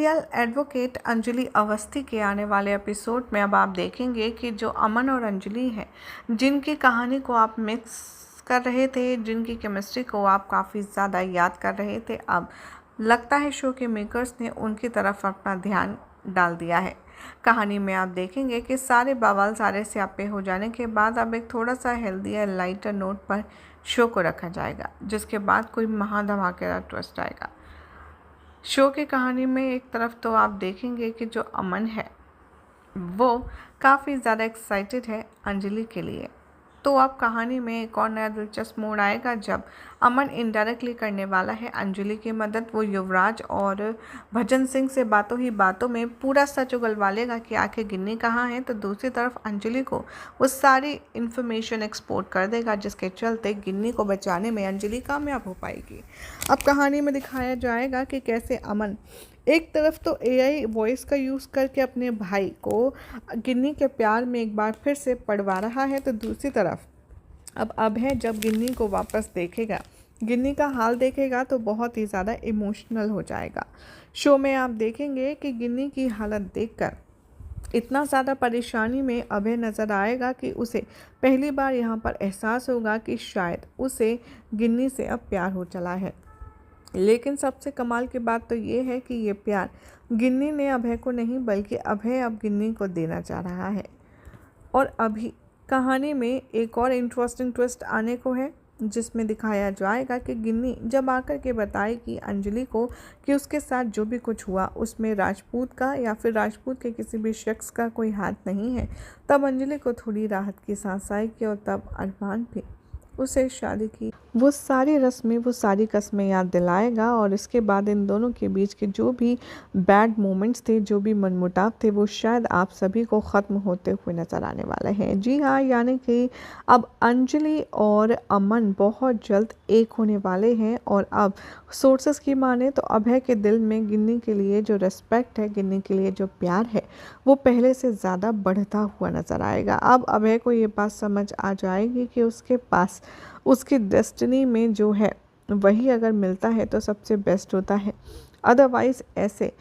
Serial advocate Anjali Awasthi के आने वाले एपिसोड में अब आप देखेंगे कि जो अमन और अंजलि हैं, जिनकी कहानी को आप मिक्स कर रहे थे, जिनकी केमिस्ट्री को आप काफ़ी ज़्यादा याद कर रहे थे, अब लगता है शो के मेकर्स ने उनकी तरफ अपना ध्यान डाल दिया है। कहानी में आप देखेंगे कि सारे बवाल सारे स्यापे हो जाने के बाद अब एक थोड़ा सा हेल्दी लाइटर नोट पर शो को रखा जाएगा, जिसके बाद कोई महाधमाकेदार ट्विस्ट आएगा। शो की कहानी में एक तरफ तो आप देखेंगे कि जो अमन है वो काफ़ी ज़्यादा एक्साइटेड है अंजलि के लिए, तो अब कहानी में एक और नया दिलचस्प मोड़ आएगा जब अमन इनडायरेक्टली करने वाला है अंजलि की मदद। वो युवराज और भजन सिंह से बातों ही बातों में पूरा सच उगलवा लेगा कि आखिर गिन्नी कहाँ है, तो दूसरी तरफ अंजलि को वो सारी इन्फॉर्मेशन एक्सपोर्ट कर देगा, जिसके चलते गिन्नी को बचाने में अंजलि कामयाब हो पाएगी। अब कहानी में दिखाया जाएगा कि कैसे अमन एक तरफ तो एआई वॉइस का यूज़ करके अपने भाई को गिन्नी के प्यार में एक बार फिर से पड़वा रहा है, तो दूसरी तरफ अब है जब गिन्नी को वापस देखेगा, गिन्नी का हाल देखेगा तो बहुत ही ज़्यादा इमोशनल हो जाएगा। शो में आप देखेंगे कि गिन्नी की हालत देखकर इतना ज़्यादा परेशानी में अभय नज़र आएगा कि उसे पहली बार यहाँ पर एहसास होगा कि शायद उसे गिन्नी से अब प्यार हो चला है। लेकिन सबसे कमाल की बात तो ये है कि ये प्यार गिन्नी ने अभय को नहीं, बल्कि अभय अब गिन्नी को देना चाह रहा है। और अभी कहानी में एक और इंटरेस्टिंग ट्विस्ट आने को है, जिसमें दिखाया जाएगा कि गिन्नी जब आकर के बताएगी अंजलि को कि उसके साथ जो भी कुछ हुआ उसमें राजपूत का या फिर राजपूत के किसी भी शख्स का कोई हाथ नहीं है, तब अंजलि को थोड़ी राहत की सांस आएगी और तब अरमान भी उसे शादी की वो सारी रस्में, वो सारी कस्में याद दिलाएगा। और इसके बाद इन दोनों के बीच के जो भी बैड मोमेंट्स थे, जो भी मनमुटाव थे, वो शायद आप सभी को ख़त्म होते हुए नज़र आने वाले हैं। जी हाँ, यानी कि अब अंजलि और अमन बहुत जल्द एक होने वाले हैं। और अब सोर्सेस की माने तो अभय के दिल में गिन्नी के लिए जो रिस्पेक्ट है, गिन्नी के लिए जो प्यार है, वो पहले से ज़्यादा बढ़ता हुआ नज़र आएगा। अब अभय को ये बात समझ आ जाएगी कि उसके पास उसकी डेस्टिनी में जो है वही अगर मिलता है तो सबसे बेस्ट होता है। अदरवाइज़ ऐसे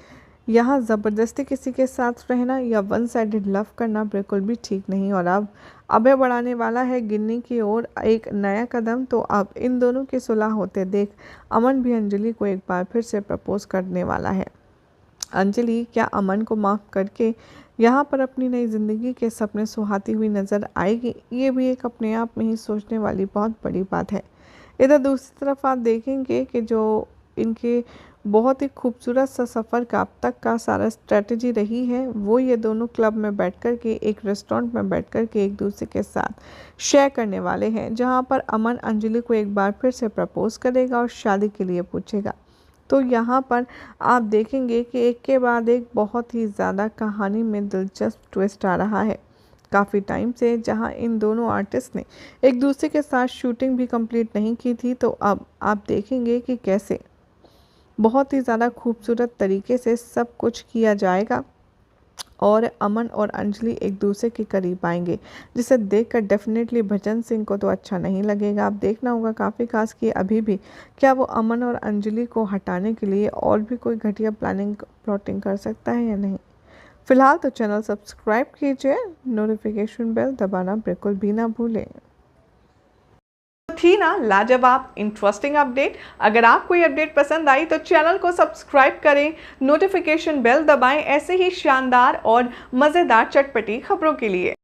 यहाँ ज़बरदस्ती किसी के साथ रहना या वन साइडेड लव करना बिल्कुल भी ठीक नहीं। और अब अभय बढ़ाने वाला है गिन्नी की ओर एक नया कदम, तो अब इन दोनों की सुलह होते देख अमन भी अंजलि को एक बार फिर से प्रपोज करने वाला है। अंजलि क्या अमन को माफ़ करके यहाँ पर अपनी नई ज़िंदगी के सपने सुहाती हुई नज़र आएगी? ये भी एक अपने आप में ही सोचने वाली बहुत बड़ी बात है। इधर दूसरी तरफ आप देखेंगे कि जो इनके बहुत ही खूबसूरत सा सफ़र का अब तक का सारा स्ट्रेटजी रही है, वो ये दोनों क्लब में बैठकर के, एक रेस्टोरेंट में बैठकर के एक दूसरे के साथ शेयर करने वाले हैं, जहाँ पर अमन अंजलि को एक बार फिर से प्रपोज करेगा और शादी के लिए पूछेगा। तो यहाँ पर आप देखेंगे कि एक के बाद एक बहुत ही ज़्यादा कहानी में दिलचस्प ट्विस्ट आ रहा है। काफ़ी टाइम से जहाँ इन दोनों आर्टिस्ट ने एक दूसरे के साथ शूटिंग भी कंप्लीट नहीं की थी, तो अब आप देखेंगे कि कैसे बहुत ही ज़्यादा खूबसूरत तरीके से सब कुछ किया जाएगा और अमन और अंजलि एक दूसरे के करीब आएंगे, जिसे देखकर डेफिनेटली भजन सिंह को तो अच्छा नहीं लगेगा। अब देखना होगा काफ़ी खास कि अभी भी क्या वो अमन और अंजलि को हटाने के लिए और भी कोई घटिया प्लॉटिंग कर सकता है या नहीं। फिलहाल तो चैनल सब्सक्राइब कीजिए, नोटिफिकेशन बेल दबाना बिल्कुल भी ना भूलें। थी ना लाजवाब इंटरेस्टिंग अपडेट। अगर आपको ये अपडेट पसंद आई तो चैनल को सब्सक्राइब करें, नोटिफिकेशन बेल दबाएं ऐसे ही शानदार और मज़ेदार चटपटी खबरों के लिए।